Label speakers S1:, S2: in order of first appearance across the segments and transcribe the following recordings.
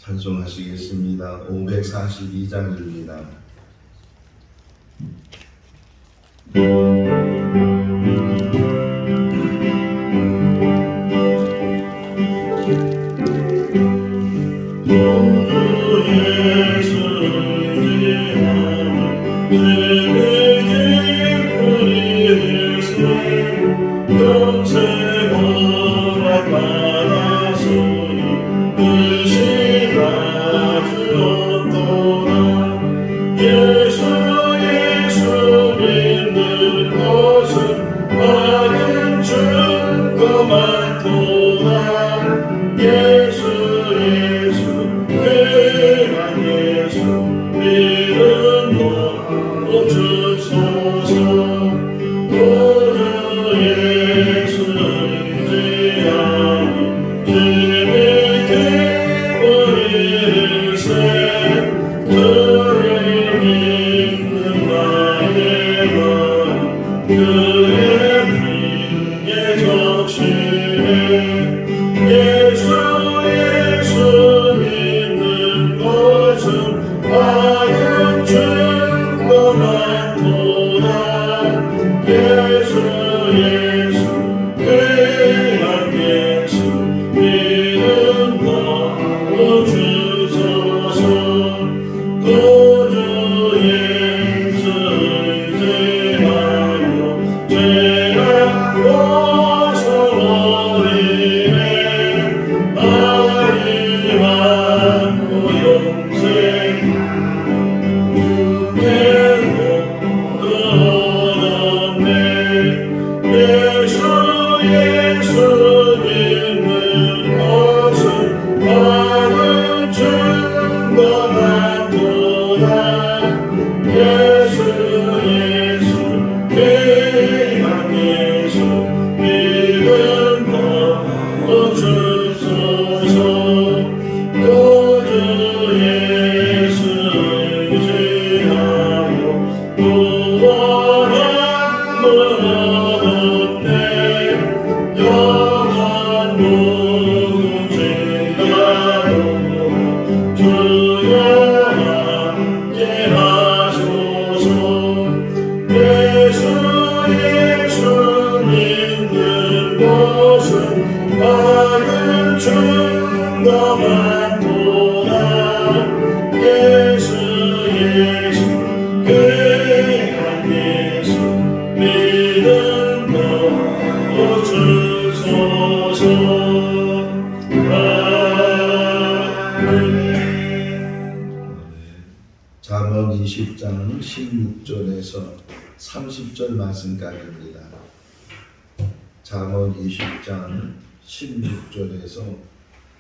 S1: 찬송하시겠습니다. 542장입니다. 잠언 20장은 16절에서 30절 말씀까지입니다. 잠언 20장 16절에서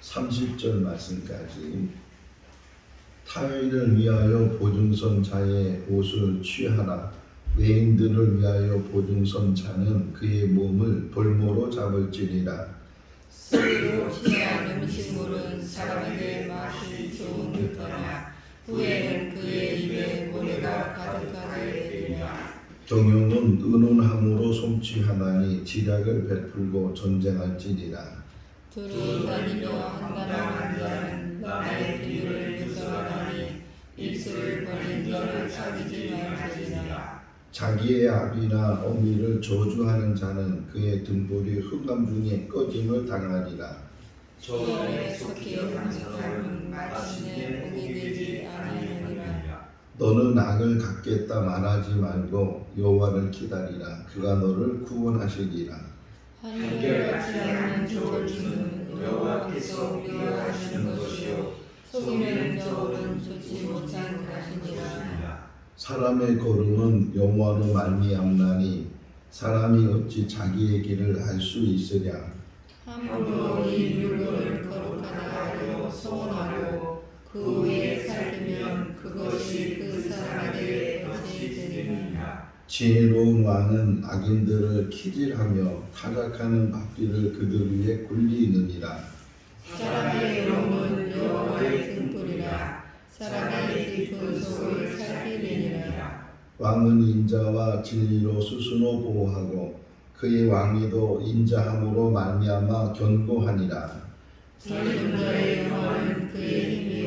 S1: 30절 말씀까지. 타인을 위하여 보증선 자의 옷을 취하라. 외인들을 위하여 보증선 자는 그의 몸을 볼모로 잡을지니라.
S2: 쓰리로 취한 음식물은 사람에게 맛이 좋은 듯하나 후에는 그의 입에 모래가 가득하게 되리라.
S1: 경영은 의논함으로 som취하나니 지략을 베풀고 전쟁할지니라.
S2: 두루 다니며 한담하는 자는 남의 비밀을 누설하나니 입술을 벌린 자를 사귀지 말지니라.
S1: 자기의 아비나 어미를 저주하는 자는 그의 등불이 흑암 중에 꺼짐을 당하리라.
S2: 저에 속히 하는 사람은 마침내 복이 되지 아니하느니라.
S1: 너는 악을 갚겠다 말하지 말고 여호와를 기다리라. 그가 너를 구원하시리라.
S2: 한결같이 않는 저울주는 여호와께서 미워하시는 것이요 속이는 저울은 좋지 못한 것이니라.
S1: 사람의 걸음은 여호와로 말미암나니 사람이 어찌 자기의 길을 알 수 있으랴.
S2: 함부로 이 물건을 거룩하다 하여 소원하고 그 후에 살피면 그것이 그 사람에게 덫이 되리라.
S1: 지혜로운 왕은 악인들을 키질하며 타작하는 박쥐를 그들 위에 굴리느니라.
S2: 사람의 영혼은 여호와의 등불이라. 사람의 깊은 속을 살피느니라.
S1: 왕은 인자와 진리로 스스로 보호하고 그의 왕위도 인자함으로 말미암아 견고하니라.
S2: 젊은 자의 영혼은 그의 힘이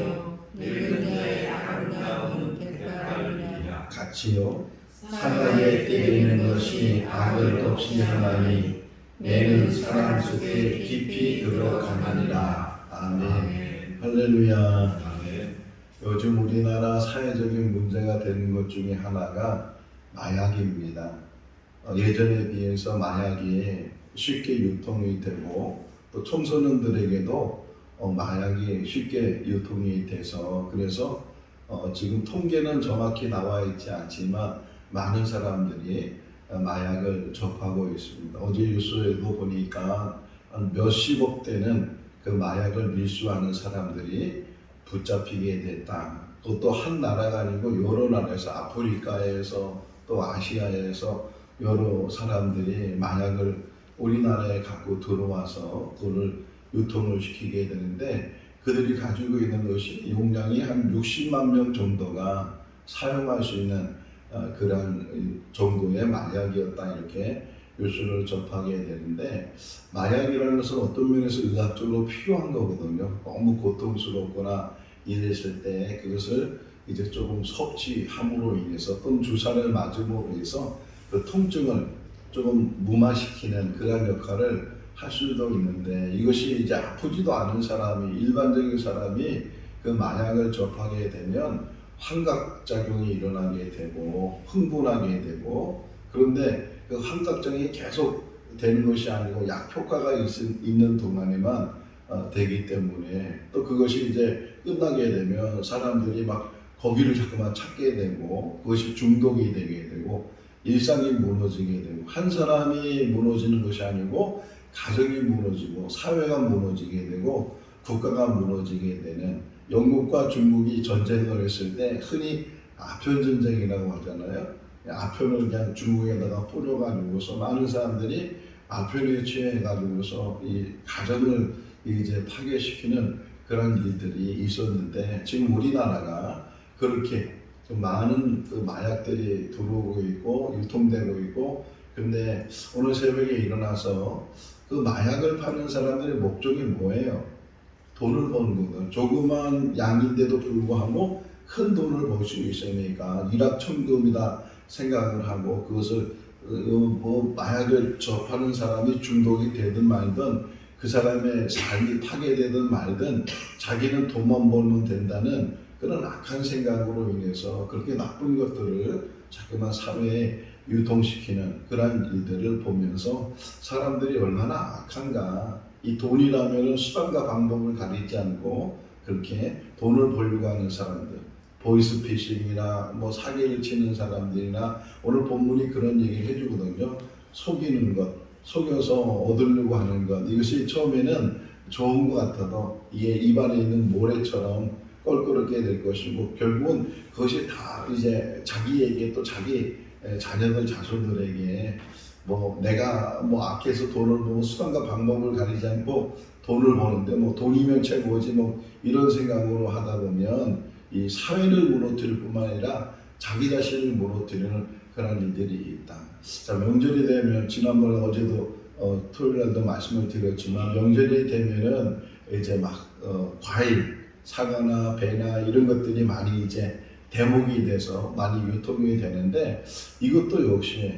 S1: 같이요 상하게 때리는 것이 악을 없이 하나니 매는 사람 속에 깊이 들어가느니라. 아멘. 할렐루야. 요즘 우리나라 사회적인 문제가 되는 것 중에 하나가 마약입니다. 예전에 비해서 마약이 쉽게 유통이 되고 또 청소년들에게도 마약이 쉽게 유통이 돼서 그래서 지금 통계는 정확히 나와 있지 않지만 많은 사람들이 마약을 접하고 있습니다. 어제 뉴스에도 보니까 한 몇십억 대는 그 마약을 밀수하는 사람들이 붙잡히게 됐다. 그것도 한 나라가 아니고 여러 나라에서 아프리카에서 또 아시아에서 여러 사람들이 마약을 우리나라에 갖고 들어와서 그거를 유통을 시키게 되는데 그들이 가지고 있는 것이 용량이 한 60만 명 정도가 사용할 수 있는 그런 정도의 마약이었다 이렇게 뉴스를 접하게 되는데 마약이라는 것은 어떤 면에서 의학적으로 필요한 거거든요. 너무 고통스럽거나 이랬을 때 그것을 이제 조금 섭취함으로 인해서 또는 주사를 맞음으로 해서 그 통증을 조금 무마시키는 그런 역할을 할 수도 있는데 이것이 이제 아프지도 않은 사람이 일반적인 사람이 그 마약을 접하게 되면 환각작용이 일어나게 되고 흥분하게 되고 그런데 그 환각작용이 계속 되는 것이 아니고 약 효과가 있는 동안에만 되기 때문에 또 그것이 이제 끝나게 되면 사람들이 막 거기를 자꾸만 찾게 되고 그것이 중독이 되게 되고 일상이 무너지게 되고 한 사람이 무너지는 것이 아니고 가정이 무너지고 사회가 무너지게 되고 국가가 무너지게 되는 영국과 중국이 전쟁을 했을 때 흔히 아편 전쟁이라고 하잖아요. 아편을 그냥 중국에다가 뿌려가지고서 많은 사람들이 아편에 취해가지고서 이 가정을 이제 파괴시키는 그런 일들이 있었는데 지금 우리나라가 그렇게 좀 많은 그 마약들이 들어오고 있고 유통되고 있고 근데 오늘 새벽에 일어나서 그 마약을 파는 사람들의 목적이 뭐예요? 돈을 버는 거거든. 조그만 양인데도 불구하고 큰 돈을 벌 수 있으니까 일확천금이다 생각을 하고 그것을 뭐 마약을 접하는 사람이 중독이 되든 말든 그 사람의 삶이 파괴되든 말든 자기는 돈만 벌면 된다는 그런 악한 생각으로 인해서 그렇게 나쁜 것들을 자꾸만 사회에 유통시키는 그런 일들을 보면서 사람들이 얼마나 악한가. 이 돈이라면 수단과 방법을 가리지 않고 그렇게 돈을 벌려고 하는 사람들 보이스피싱이나 뭐 사기를 치는 사람들이나 오늘 본문이 그런 얘기를 해주거든요. 속이는 것, 속여서 얻으려고 하는 것 이것이 처음에는 좋은 것 같아도 이게 입안에 있는 모래처럼 껄끄럽게 될 것이고 결국은 그것이 다 이제 자기에게 또 자기 자녀들 자손들에게 뭐 내가 뭐 악해서 돈을 벌고 수단과 방법을 가리지 않고 돈을 버는데 뭐 돈이면 최고지 뭐 이런 생각으로 하다 보면 이 사회를 무너뜨릴 뿐만 아니라 자기 자신을 무너뜨리는 그런 일들이 있다. 자 명절이 되면 지난번에 어제도 토요일날도 말씀을 드렸지만 명절이 되면은 이제 막 과일 사과나 배나 이런 것들이 많이 이제 대목이 돼서 많이 유통이 되는데 이것도 역시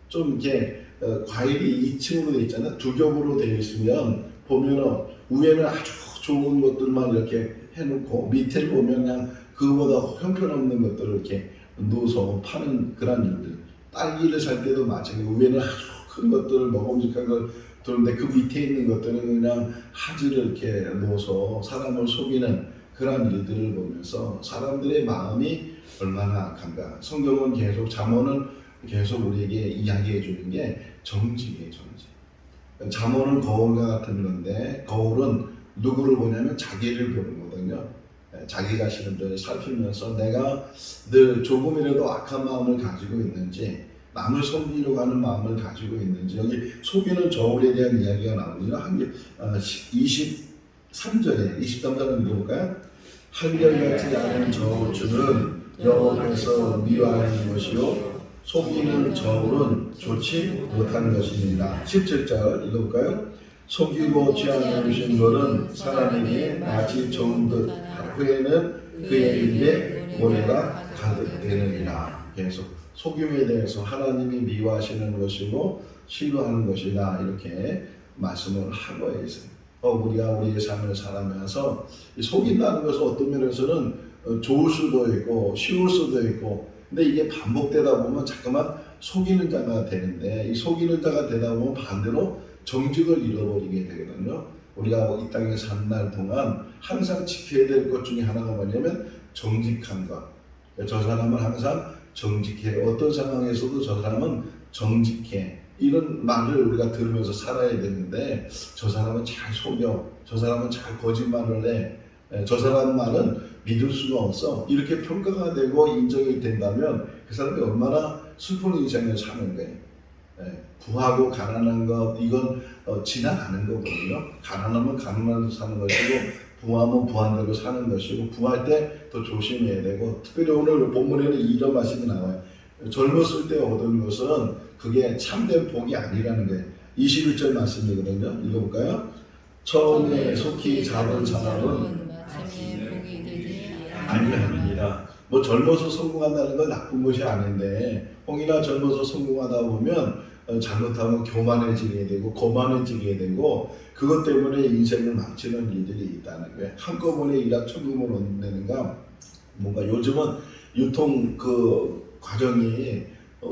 S1: 좀 이렇게 과일이 2층으로 되어 있잖아요. 두 겹으로 되어 있으면 보면은 위에는 아주 좋은 것들만 이렇게 해놓고 밑에 보면 그냥 그거보다 형편없는 것들을 이렇게 넣어서 파는 그런 일들. 딸기를 살 때도 마찬가지고 위에는 아주 큰 것들을 먹음직한 걸 두는데 그 밑에 있는 것들은 그냥 하지를 이렇게 넣어서 사람을 속이는 그런 일들을 보면서 사람들의 마음이 얼마나 악한가. 성경은 계속 잠언은 계속 우리에게 이야기해 주는 게 정직이에요. 정직. 잠언은 거울과 같은 건데 거울은 누구를 보냐면 자기를 보는 거거든요. 자기 자신을 늘 살피면서 내가 늘 조금이라도 악한 마음을 가지고 있는지 남을 섬기려고 하는 마음을 가지고 있는지 여기 속이는 저울에 대한 이야기가 나오거든요. 23절에 23절을 읽어볼까요? 한결같지 않은 저울추는 여호와께서 미워하는 것이요 속이는 저울은 좋지 못한 것입니다. 17절 읽어볼까요? 속이고 취하는 것은 사람에게 마치 좋은 듯 후에는 그의 입에 모래가 가득되느니라. 계속 속임에 대해서 하나님이 미워하시는 것이고 싫어하는 것이다 이렇게 말씀을 하고 있어요. 우리가 우리의 삶을 살아가면서 속인다는 것은 어떤 면에서는 좋을 수도 있고 쉬울 수도 있고, 근데 이게 반복되다 보면 자꾸만 속이는 자가 되는데, 이 속이는 자가 되다 보면 반대로 정직을 잃어버리게 되거든요. 우리가 이 땅에 사는 날 동안 항상 지켜야 될 것 중에 하나가 뭐냐면 정직한 것. 저 사람은 항상 정직해. 어떤 상황에서도 저 사람은 정직해. 이런 말을 우리가 들으면서 살아야 되는데, 저 사람은 잘 속여. 저 사람은 잘 거짓말을 해. 저 사람 말은 믿을 수가 없어. 이렇게 평가가 되고 인정이 된다면 그 사람이 얼마나 슬픈 인생을 사는 거예요. 부하고 가난한 것, 이건 지나가는 거거든요. 가난하면 가난한 대로 사는 것이고, 부하면 부한 대로 사는 것이고, 부할 때 더 조심해야 되고, 특별히 오늘 본문에는 이런 말씀이 나와요. 젊었을 때 얻은 것은 그게 참된 복이 아니라는 거예요. 21절 말씀이거든요. 읽어볼까요? 처음에 속히 잡은 사람은
S2: 마침내 복이 되지
S1: 아니하니라. 뭐 젊어서 성공한다는 건 나쁜 것이 아닌데, 혹이나 젊어서 성공하다 보면 잘못하면 교만해지게 되고 거만해지게 되고, 그것 때문에 인생을 망치는 일들이 있다는 거예요. 한꺼번에 일확천금을 얻는다는가, 뭔가 요즘은 유통 그 과정이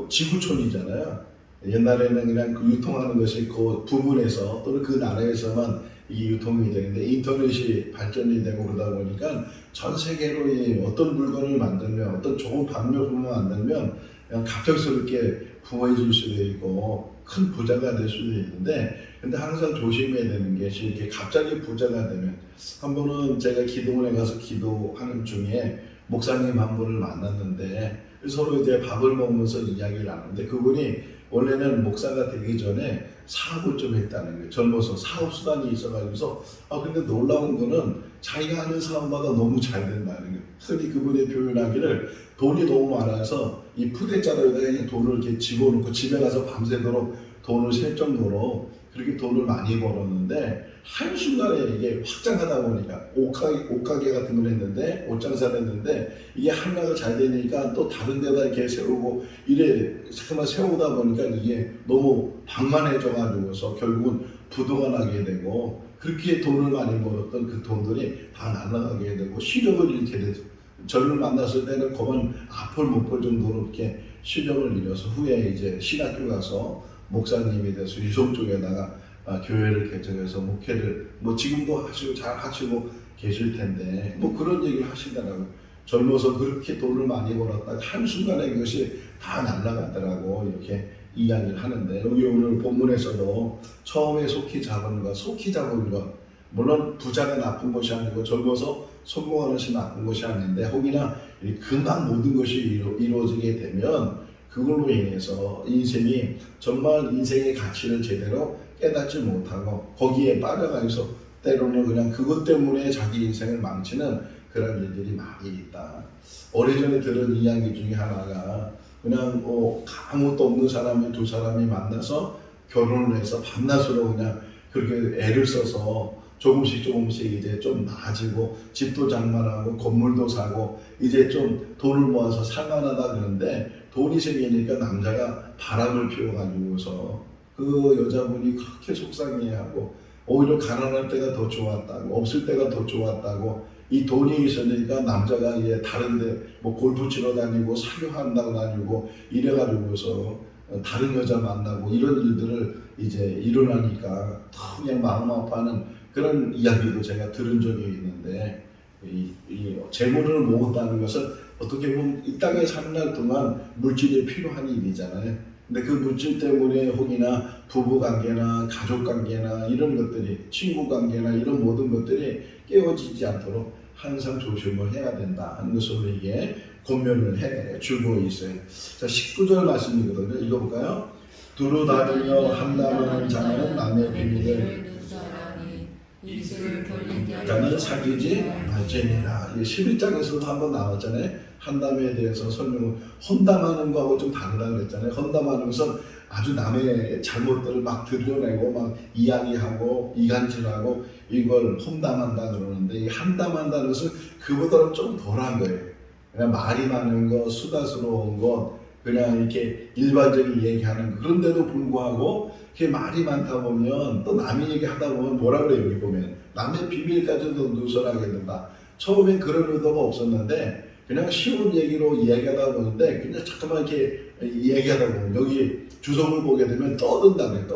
S1: 지구촌이잖아요. 옛날에는 그냥 그 유통하는 것이 그 부분에서 또는 그 나라에서만 이 유통이 되는데, 인터넷이 발전이 되고 그러다 보니까 전 세계로 이 어떤 물건을 만들면, 어떤 좋은 발명품을 만들면 그냥 갑작스럽게 부해질 수도 있고 큰 부자가 될 수도 있는데, 근데 항상 조심해야 되는 것이, 이렇게 갑자기 부자가 되면, 한 번은 제가 기도원에 가서 기도하는 중에 목사님 한 분을 만났는데, 서로 이제 밥을 먹으면서 이야기를 나누는데, 그분이 원래는 목사가 되기 전에 사업을 좀 했다는 거예요. 젊어서 사업 수단이 있어가지고서, 근데 놀라운 거는 자기가 하는 사업마다 너무 잘 된다는 거예요. 흔히 그분이 표현하기를, 돈이 너무 많아서 이 푸대자루에다가 돈을 이렇게 집어넣고 집에 가서 밤새도록 돈을 셀 정도로 그렇게 돈을 많이 벌었는데, 한순간에 이게 확장하다 보니까 옷가게 같은 걸 했는데, 옷장사를 했는데, 이게 하나가 잘 되니까 또 다른 데다 이렇게 세우고 이래 잠깐만 세우다 보니까 이게 너무 방만해져가지고서 결국은 부도가 나게 되고, 그렇게 돈을 많이 벌었던 그 돈들이 다 날아가게 되고 시력을 잃게 되죠. 저를 만났을 때는 거만 앞을 못 볼 정도로 이렇게 시력을 잃어서 후에 이제 신학교 가서 목사님이 돼서 유성 쪽에다가 교회를 개척해서 목회를 뭐 지금도 하시고 잘 하시고 계실 텐데, 뭐 그런 얘기를 하시더라고요. 젊어서 그렇게 돈을 많이 벌었다가 한순간에 그것이 다 날아가더라고, 이렇게 이야기를 하는데, 여기 오늘 본문에서도 처음에 속히 잡은 것, 물론 부자가 나쁜 것이 아니고 젊어서 성공하는 것이 나쁜 것이 아닌데, 혹이나 금방 모든 것이 이루어지게 되면 그걸로 인해서 인생이 정말 인생의 가치를 제대로 깨닫지 못하고 거기에 빠져가서 때로는 그냥 그것 때문에 자기 인생을 망치는 그런 일들이 많이 있다. 오래전에 들은 이야기 중에 하나가, 그냥 아무것도 없는 사람이 두 사람이 만나서 결혼을 해서 밤낮으로 그냥 그렇게 애를 써서 조금씩 이제 좀 나아지고 집도 장만하고 건물도 사고 이제 좀 돈을 모아서 살만하다 그러는데, 돈이 생기니까 남자가 바람을 피워가지고서 그 여자분이 그렇게 속상해하고, 오히려 가난할 때가 더 좋았다고, 없을 때가 더 좋았다고, 이 돈이 있으니까 남자가 이제 다른데 뭐 골프 치러 다니고 사교한다고 다니고 이래가지고서 다른 여자 만나고 이런 일들을 이제 일어나니까 더 그냥 마음 아파하는 그런 이야기도 제가 들은 적이 있는데, 이 재물을 모은다는 것은 어떻게 보면 이 땅에 사는 날 동안 물질이 필요한 일이잖아요. 근데 그 물질 때문에 혹이나 부부 관계나 가족 관계나 이런 것들이, 친구 관계나 이런 모든 것들이 깨어지지 않도록 항상 조심을 해야 된다 하는 것으로 이게 권면을 해주고 있어요. 자, 19절 말씀이거든요. 읽어볼까요? 두루 다니며 한담하는 자는 남의 비밀을 자는 사귀지 말지니라. 11장에서도 한번 나왔잖아요. 한담에 대해서 설명을, 헌담하는 거하고 좀 다르다고 그랬잖아요. 헌담하는 것은 아주 남의 잘못들을 막 드러내고 막 이야기하고 이간질하고 이걸 헌담한다 그러는데, 이 한담한다는 것은 그보다는 좀 덜한 거예요. 그냥 말이 많은 것, 수다스러운 것, 그냥 이렇게 일반적인 얘기하는 것. 그런데도 불구하고 이렇게 말이 많다 보면 또 남의 얘기하다 보면 뭐라 그래요? 여기 보면 남의 비밀까지도 누설하게 된다. 처음엔 그런 의도가 없었는데 그냥 쉬운 얘기로 이야기하다 보는데 그냥 잠깐만 이렇게 얘기하다 보면 여기 주석을 보게 되면 떠든다 그래.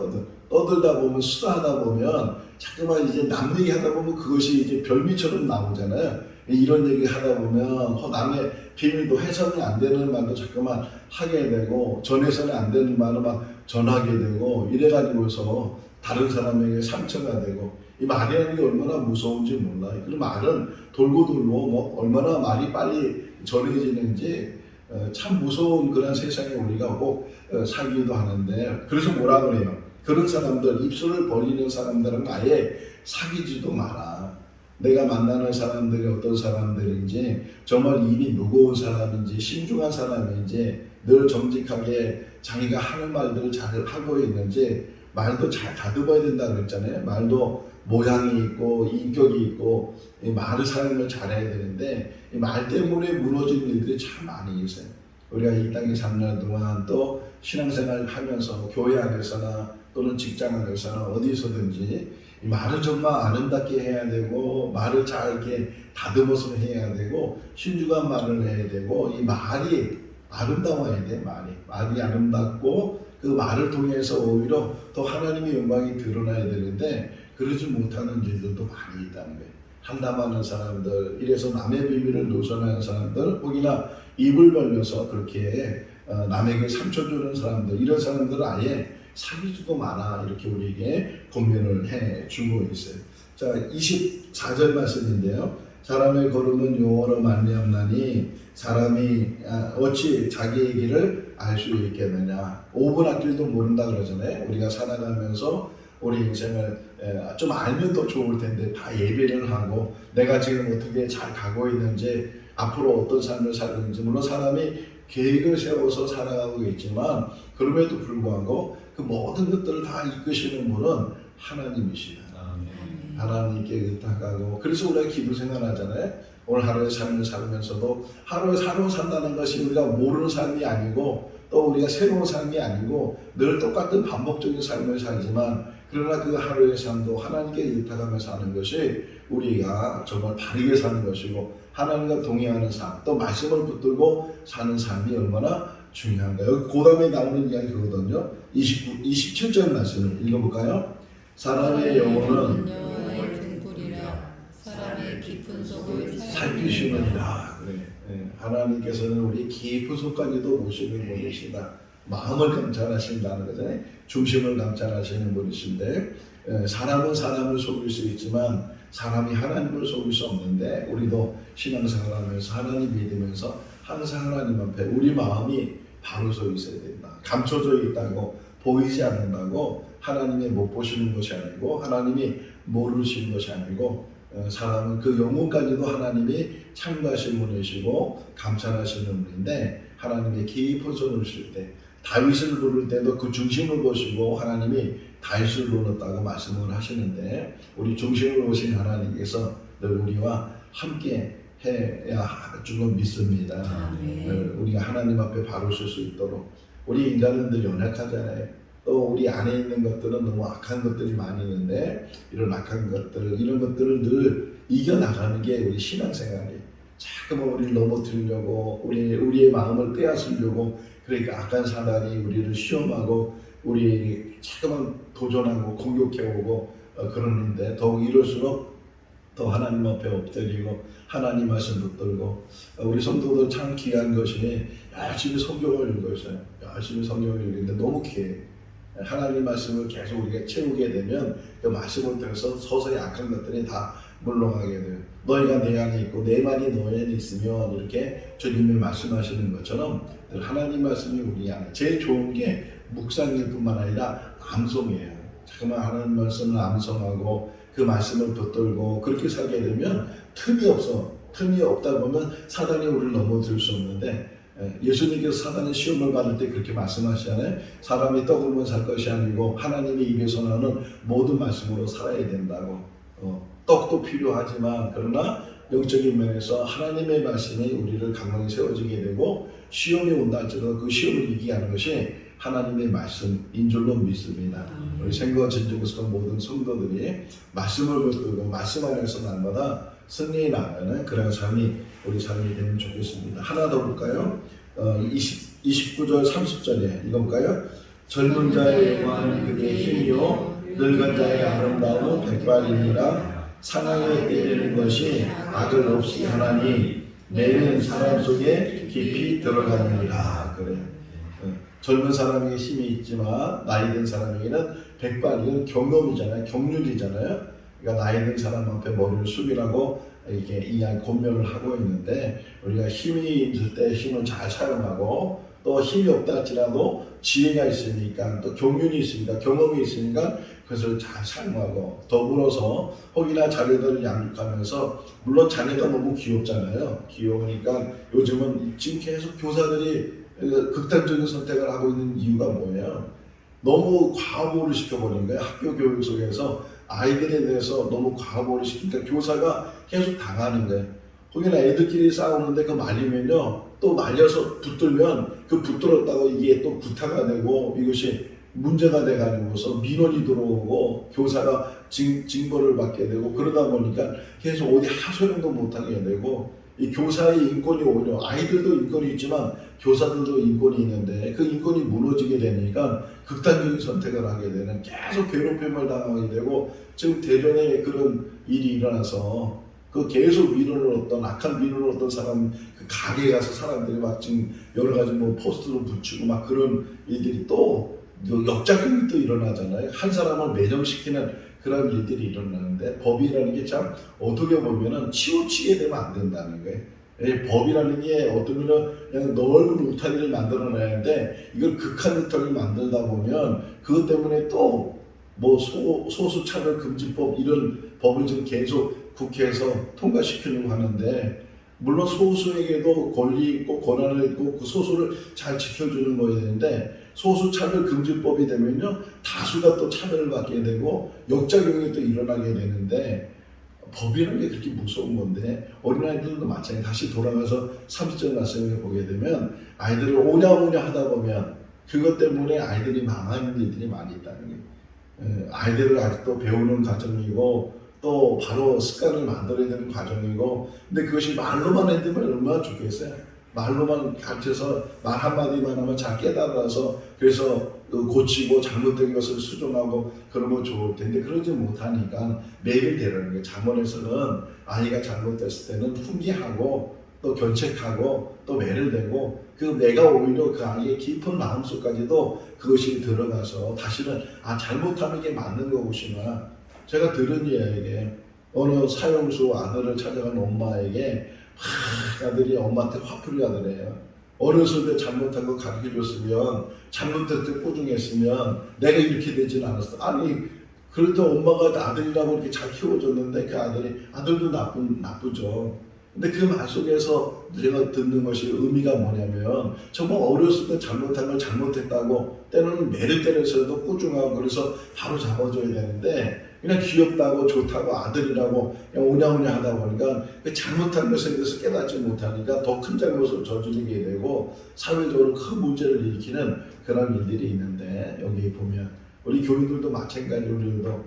S1: 떠들다 보면 수다하다 보면 자꾸만 이제 남 얘기하다 보면 그것이 이제 별미처럼 나오잖아요. 이런 얘기 하다 보면 남의 비밀도 해서는 안 되는 말도 자꾸만 하게 되고 전해서는 안 되는 말을 막 전하게 되고 이래가지고서 다른 사람에게 상처가 되고 이 말이라는 게 얼마나 무서운지 몰라. 그 말은 돌고 돌고 뭐 얼마나 말이 빨리 전해지는지 참 무서운 그런 세상에 우리가 꼭 살기도 하는데 그래서 뭐라 그래요? 그런 사람들, 입술을 벌리는 사람들은 아예 사귀지도 마라. 내가 만나는 사람들이 어떤 사람들인지 정말 입이 무거운 사람인지 신중한 사람인지 늘 정직하게 자기가 하는 말들을 잘 하고 있는지 말도 잘 다듬어야 된다고 그랬잖아요. 말도 모양이 있고 인격이 있고 이 말을 사용을 잘해야 되는데 이 말 때문에 무너진 일들이 참 많이 있어요. 우리가 이 땅에 사는 날 동안 또 신앙생활을 하면서 교회 안에서나 또는 직장 안에서나 어디서든지 이 말을 정말 아름답게 해야 되고 말을 잘 이렇게 다듬어서 해야 되고 신중한 말을 해야 되고 이 말이 아름다워야 돼. 말이 아름답고 그 말을 통해서 오히려 더 하나님의 영광이 드러나야 되는데 그러지 못하는 일들도 많이 있다는 거예요. 한담하는 사람들, 이래서 남의 비밀을 누설하는 사람들, 혹이나 입을 벌려서 그렇게 남에게 상처 주는 사람들, 이런 사람들은 아예 사귀지도 마라 이렇게 우리에게 권면을 해주고 있어요. 자, 24절 말씀인데요. 사람의 걸음은 여호와로 말미암나니 사람이 어찌 자기의 길을 알 수 있겠느냐. 5분 앞길도 모른다 그러잖아요. 우리가 살아가면서 우리 인생을 좀 알면 더 좋을 텐데 다 예배를 하고 내가 지금 어떻게 잘 가고 있는지 앞으로 어떤 삶을 살고 있는지 물론 사람이 계획을 세워서 살아가고 있지만 그럼에도 불구하고 그 모든 것들을 다 이끄시는 분은 하나님이시다. 하나님께 의탁하고 그래서 우리가 기도 생활하잖아요. 오늘 하루의 삶을 살면서도 하루 산다는 것이 우리가 모르는 삶이 아니고 또 우리가 새로운 삶이 아니고 늘 똑같은 반복적인 삶을 살지만 그러나 그 하루의 삶도 하나님께 의탁하며 사는 것이 우리가 정말 바르게 사는 것이고 하나님과 동의하는 삶 또 말씀을 붙들고 사는 삶이 얼마나 중요한가. 여기 고담에 나오는 이야기 그거거든요. 27절 말씀을 읽어볼까요? 사람의 영혼은
S2: 여호와의 등불이라 사람의 깊은 속을
S1: 살피시느니라. 그래. 하나님께서는 우리 깊은 속까지도 보시는 분이시다. 마음을 감찰하신다는 거잖아요. 중심을 감찰하시는 분이신데 사람은 사람을 속일 수 있지만 사람이 하나님을 속일 수 없는데 우리도 신앙생활하면서 하나님 믿으면서 항상 하나님 앞에 우리 마음이 바로 서 있어야 된다. 감춰져 있다고 보이지 않는다고 하나님이 못 보시는 것이 아니고 하나님이 모르시는 것이 아니고 사람은 그 영혼까지도 하나님이 참고하시는 분이시고 감찰하시는 분인데 하나님의 깊은 손을 쓸 때 다윗을 부를 때도 그 중심을 보시고 하나님이 다윗을 불렀다고 말씀을 하시는데 우리 중심을 보신 하나님께서 늘 우리와 함께 해야 할 줄로 믿습니다. 우리가 하나님 앞에 바로 설 수 있도록 우리 인간은 늘 연약하잖아요. 또 우리 안에 있는 것들은 너무 악한 것들이 많이 있는데 이런 악한 것들 이런 것들을 늘 이겨나가는 게 우리 신앙생활이에요. 자꾸만 우리를 넘어뜨리려고 우리의 마음을 빼앗으려고 그러니까 악한 사단이 우리를 시험하고 우리 자꾸만 도전하고 공격해오고 그러는데 더욱 이럴수록 더 하나님 앞에 엎드리고 하나님 말씀 붙들고 우리 성도들 참 귀한 것이 열심히 성경을 읽고 있어요. 열심히 성경을 읽는데 너무 귀해. 하나님 말씀을 계속 우리가 채우게 되면 그 말씀을 통해서 서서히 악한 것들이 다 물러가게 돼요. 너희가 내 안에 있고 내 말이 너희 안에 있으면 이렇게 주님이 말씀하시는 것처럼 하나님 말씀이 우리 안에 제일 좋은 게 묵상일 뿐만 아니라 암송이에요. 잠깐만 하나님 말씀을 암송하고 그 말씀을 붙들고 그렇게 살게 되면 틈이 없어. 틈이 없다 보면 사단이 우리를 넘어들 수 없는데 예수님께서 사단의 시험을 받을 때 그렇게 말씀하시잖아요. 사람이 떡으로만 살 것이 아니고 하나님의 입에서 나오는 모든 말씀으로 살아야 된다고. 떡도 필요하지만 그러나 영적인 면에서 하나님의 말씀이 우리를 강건히 세워지게 되고 시험이 온다 할지라도 그 시험을 이기게 하는 것이 하나님의 말씀인 줄로 믿습니다. 우리 생거 진정에서 모든 성도들이 말씀을 붙들고 말씀 안에서 날마다 승리에 나가는 그런 삶이 우리 삶이 되면 좋겠습니다. 하나 더 볼까요? 29절 30절에 읽어볼까요? 젊은 자의 영광은 그의 힘이요 늙은 자의 아름다움은 백발이니라. 상하에 때리는 것이 악을 없이 하나니 매는 사람 속에 깊이 들어가느니라. 그래요. 젊은 사람에게 힘이 있지만 나이 든 사람에게는 백발이는 경험이잖아요. 경륜이잖아요. 그러니까 나이 든 사람 앞에 머리를 숙이라고 이렇게 이양 권면을 하고 있는데, 우리가 힘이 있을 때 힘을 잘 사용하고 또 힘이 없다 할지라도 지혜가 있으니까 또 경륜이 있으니까 경험이 있으니까 그것을 잘 사용하고, 더불어서 혹이나 자녀들을 양육하면서, 물론 자녀가 너무 귀엽잖아요. 귀여우니까 요즘은 지금 계속 교사들이 극단적인 선택을 하고 있는 이유가 뭐예요? 너무 과보를 시켜버린 거예요. 학교 교육 속에서 아이들에 대해서 너무 과보를 시키니까 교사가 계속 당하는 거예요. 혹여나 애들끼리 싸우는데 그 말리면요, 또 말려서 붙들면 그 붙들었다고 이게 또 구타가 되고 이것이 문제가 돼가지고서 민원이 들어오고 교사가 징벌을 받게 되고, 그러다 보니까 계속 어디 하소연도 못하게 되고, 이 교사의 인권이 오히려, 아이들도 인권이 있지만 교사들도 인권이 있는데 그 인권이 무너지게 되니까 극단적인 선택을 하게 되는, 계속 괴롭힘을 당하게 되고, 지금 대전에 그런 일이 일어나서 그 계속 민원을 얻던, 악한 민원을 얻던 사람, 그 가게에 가서 사람들이 막 지금 여러 가지 뭐 포스트를 붙이고 막 그런 일들이 또 역작용이 또 일어나잖아요. 한 사람을 매정시키는 그런 일들이 일어나는데, 법이라는 게 참 어떻게 보면은 치우치게 되면 안 된다는 거예요. 법이라는 게 어쩌면 그냥 넓은 울타리를 만들어내는데, 이걸 극한 울타리를 만들다 보면 그것 때문에 또 뭐 소수차별금지법 이런 법을 지금 계속 국회에서 통과시키려고 하는데, 물론 소수에게도 권리 있고 권한을 있고 그 소수를 잘 지켜주는 거여야 되는데, 소수차별금지법이 되면요 다수가 또 차별을 받게 되고 역작용이 또 일어나게 되는데, 법이라는 게 그렇게 무서운 건데, 어린아이들도 마찬가지. 다시 돌아가서 30절 말씀을 보게 되면 아이들을 오냐오냐 하다 보면 그것 때문에 아이들이 망하는 일들이 많이 있다는 거예요. 아이들을 아직도 배우는 과정이고 또 바로 습관을 만들어야 되는 과정이고, 근데 그것이 말로만 해도 얼마나 좋겠어요. 말로만 가르쳐서 말 한마디만 하면 잘 깨달아서 그래서 고치고 잘못된 것을 수정하고 그러면 좋을 텐데, 그러지 못하니까 매를 대라는 거예요. 잠언에서는 아이가 잘못됐을 때는 훈계하고 또 견책하고 또 매를 대고, 그 매가 오히려 그 아이의 깊은 마음속까지도 그것이 들어가서 다시는 잘못하는 게 맞는 것이구나. 제가 들은 이야기에 어느 사형수 아들을 찾아간 엄마에게 아들이 엄마한테 화풀이 하더래요. 어렸을 때 잘못한 거 가르쳐줬으면, 잘못할 때 꾸중했으면 내가 이렇게 되진 않았어. 아니 그래도 엄마가 아들이라고 이렇게 잘 키워줬는데 그 아들도 나쁘죠. 근데 그 말 속에서 제가 듣는 것이 의미가 뭐냐면, 정말 어렸을 때 잘못한 걸 잘못했다고 때로는 매를 때려서도 꾸중하고 그래서 바로 잡아줘야 되는데, 그냥 귀엽다고 좋다고 아들이라고 그냥 오냐오냐 하다 보니까 그 잘못한 것에 대해서 깨닫지 못하니까 더 큰 잘못을 저지르게 되고 사회적으로 큰 문제를 일으키는 그런 일들이 있는데, 여기 보면 우리 교인들도 마찬가지로 우리도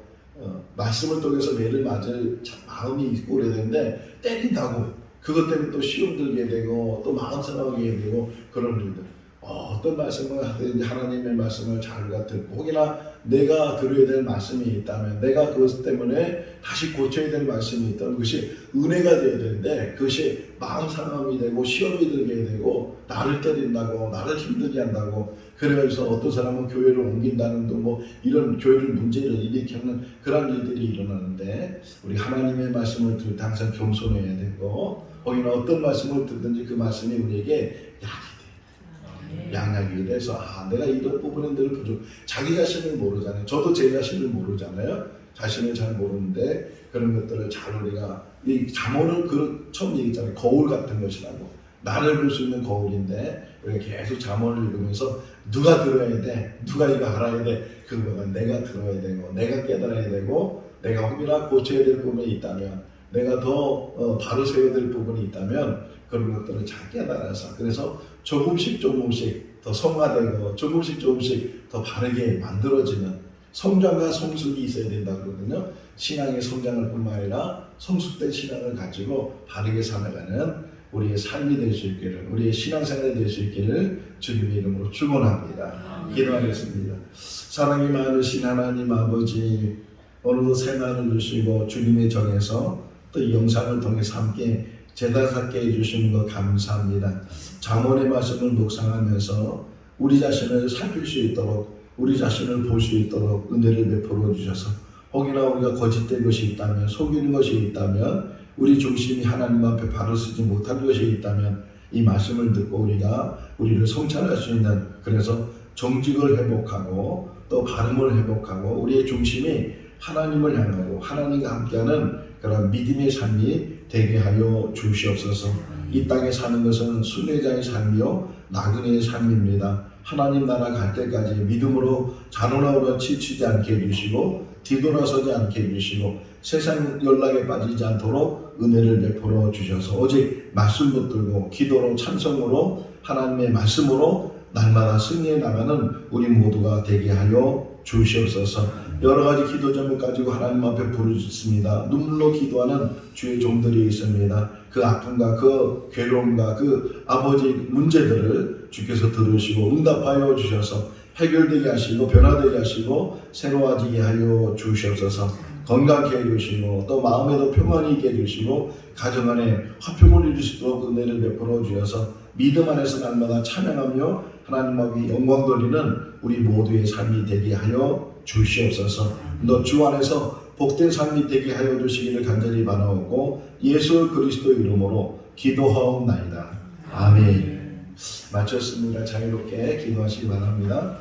S1: 말씀을 통해서 매를 맞을 마음이 있고 그래야 되는데, 때린다고 그것 때문에 또 시험 들게 되고 또 마음 상하게 되고 그런 일들. 어떤 말씀을 하든지 하나님의 말씀을 잘 듣고, 혹이나 내가 들어야 될 말씀이 있다면, 내가 그것 때문에 다시 고쳐야 될 말씀이 있다면 그것이 은혜가 되어야 되는데, 그것이 마음 상함이 되고 시험이 들게 되고 나를 때린다고 나를 힘들게 한다고, 그래서 어떤 사람은 교회를 옮긴다는 둥 뭐 이런 교회를 문제를 일으키는 그런 일들이 일어나는데, 우리 하나님의 말씀을 들을 때 항상 겸손해야 되고, 혹이나 어떤 말씀을 듣든지 그 말씀이 우리에게 양약이 돼서 내가 이런 부분에 늘 부족. 자기 자신을 모르잖아요. 저도 제 자신을 모르잖아요. 자신을 잘 모르는데 그런 것들을 잘 우리가, 이 잠언은 처음 얘기했잖아요. 거울 같은 것이라고. 나를 볼 수 있는 거울인데 우리가 계속 잠언을 읽으면서 누가 들어야 돼, 누가 이거 알아야 돼, 그거보다 내가 들어야 되고 내가 깨달아야 되고 내가 혹이나 고쳐야 될 부분이 있다면 내가 더 바로 세워야 될 부분이 있다면 그런 것들을 잘 깨달아서 그래서 조금씩 더 성화되고 조금씩 더 바르게 만들어지는 성장과 성숙이 있어야 된다 그러거든요. 신앙의 성장을 뿐만 아니라 성숙된 신앙을 가지고 바르게 살아가는 우리의 삶이 될 수 있기를, 우리의 신앙생활이 될 수 있기를 주님의 이름으로 축원합니다. 기도하겠습니다. 사랑이 많으신 하나님 아버지, 오늘도 새날을 주시고 주님의 정에서 또 이 영상을 통해서 함께 제단받게 해주시는 것 감사합니다. 잠언의 말씀을 묵상하면서 우리 자신을 살필 수 있도록, 우리 자신을 볼 수 있도록 은혜를 베풀어 주셔서 혹이나 우리가 거짓된 것이 있다면, 속이는 것이 있다면, 우리 중심이 하나님 앞에 바로 서지 못한 것이 있다면 이 말씀을 듣고 우리가 우리를 성찰할 수 있는, 그래서 정직을 회복하고 또 발음을 회복하고 우리의 중심이 하나님을 향하고 하나님과 함께하는 그런 믿음의 삶이 되게 하여 주시옵소서. 이 땅에 사는 것은 순례자의 삶이요 나그네의 삶입니다. 하나님 나라 갈 때까지 믿음으로 잔언하고 치치지 않게 해주시고 뒤돌아서지 않게 해주시고 세상 연락에 빠지지 않도록 은혜를 베풀어 주셔서 오직 말씀 붙들고 기도로 찬송으로 하나님의 말씀으로 날마다 승리해 나가는 우리 모두가 되게 하여 주시옵소서. 여러 가지 기도 제목 가지고 하나님 앞에 부르짖습니다. 눈물로 기도하는 주의 종들이 있습니다. 그 아픔과 그 괴로움과 그 아버지 문제들을 주께서 들으시고 응답하여 주셔서 해결되게 하시고 변화되게 하시고 새로워지게 하여 주시옵소서. 건강케 해주시고 또 마음에도 평안이 있게 해주시고 가정 안에 화평을 이룰 수 있도록 은혜를 베풀어 주셔서 믿음 안에서 날마다 찬양하며 하나님 앞에 영광 돌리는 우리 모두의 삶이 되게 하여 주시옵소서. 너 주 안에서 복된 삶이 되게 하여 주시기를 간절히 바라옵고 예수 그리스도 이름으로 기도하옵나이다. 아멘. 마쳤습니다. 자유롭게 기도하시기 바랍니다.